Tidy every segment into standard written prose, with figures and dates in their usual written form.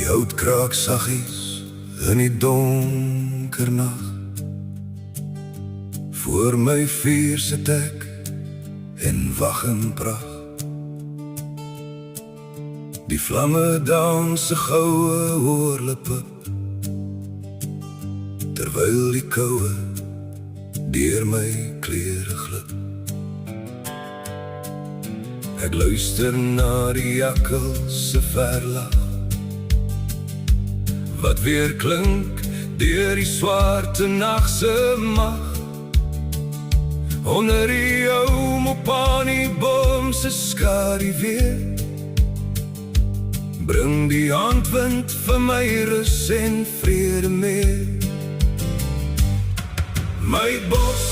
hout kraak saggies in die donker nag. Voor my vuur sit ek en wag in pragt. Die vlamme dans 'n goue oorlippe, terwyl die koue deur my klere glip. Ek luister na die jakkals se verlag, wat weer klink deur die swarte nag se mag. Onder die ou mopanieboom se skadu weer, bring die handwind vir my rus en vrede meer. My bos,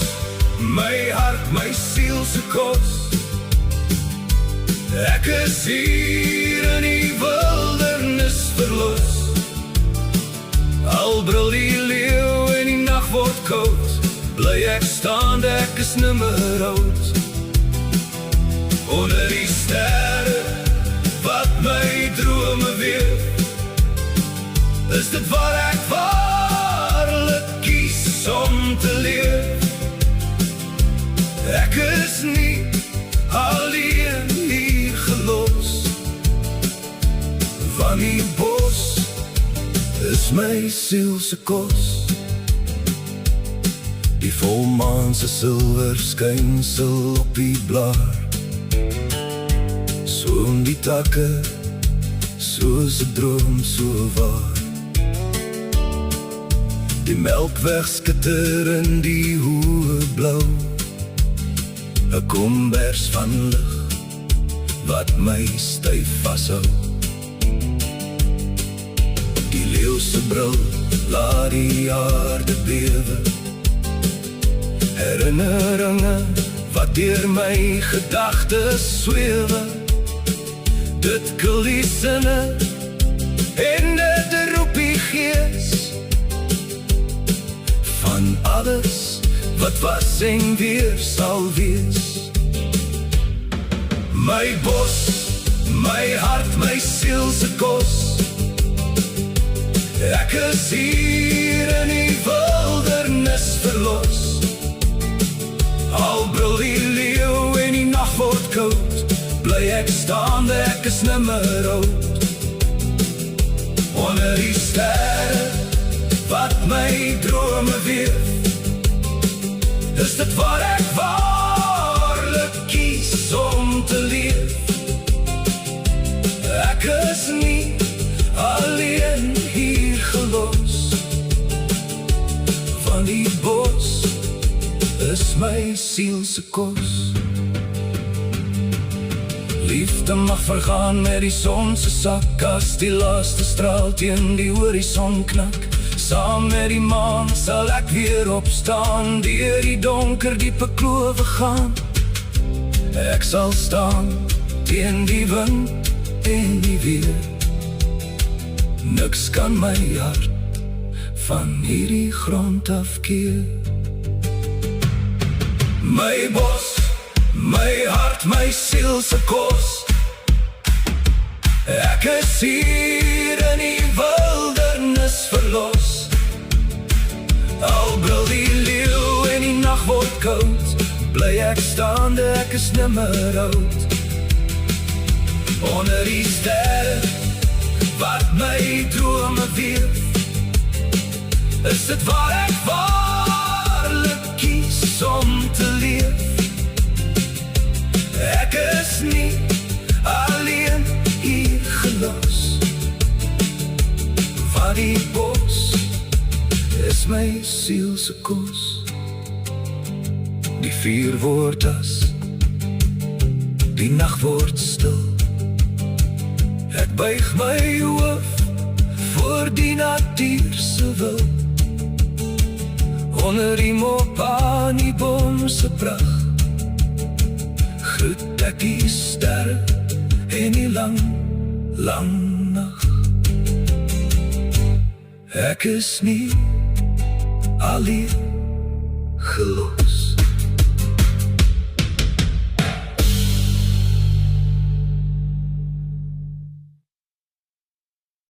my hart, my siel se kos, ek is hier in die wildernis verlos. Al brul die leeuw en die nacht word koud, bly ek staan, ek is nimmer oud. Onder die sterre wat my drome weer, is dit waar ek waarlik kies om te leef. Ek is nie alleen hier gelos, van die bos is my siel se kos. Die volmaan se silwer skynsel op die blaar, so om die takke, soos 'n droom so waar. Die melkweg skitter in die hoë blou, 'n kombers van lig wat my styf vashou. Die leeu se brul laat die aarde bewe, herinneringe wat deur my gedagtes swewe. Dit kil die sinne en dit roep die gees van alles wat was en weer sal wees. My bos, my hart, my siel se kos, ek is hier in die wildernis verlos. Al brul die leeuw en die nacht word koud, bly ek staan, ek is nimmer oud. Onder die sterre wat my drome weer, is dit waar ek waarlik kies om te leef. Ek is nie alleen hier gelos, van die bos is my siel se kos. Liefde mag vergaan met die son se sak, as die laaste straal teen die horison knak. Saam met die maan sal ek weer opstaan, deur die donker diepe klowe gaan. Ek sal staan teen die wind en die weer, niks kan my hart van hierdie grond afkeer. My bos, my hart, my siel se kos, ek is hier in die wildernis verlos. Al brul die leeuw en die nacht word koud, bly ek staan, ek is nimmer oud. Onder die sterre wat my drome weer, is dit waar ek waarlik kies om te leef. Ek is nie alleen hier gelos, van die bos is my siel se kos. Die vuur word as, die nacht word stil, ek buig my hoof voor die natuur se wil. Onder die mopanieboom se pracht, groet ek die sterre en die lang, lang nacht. Ek is nie alleen gelos.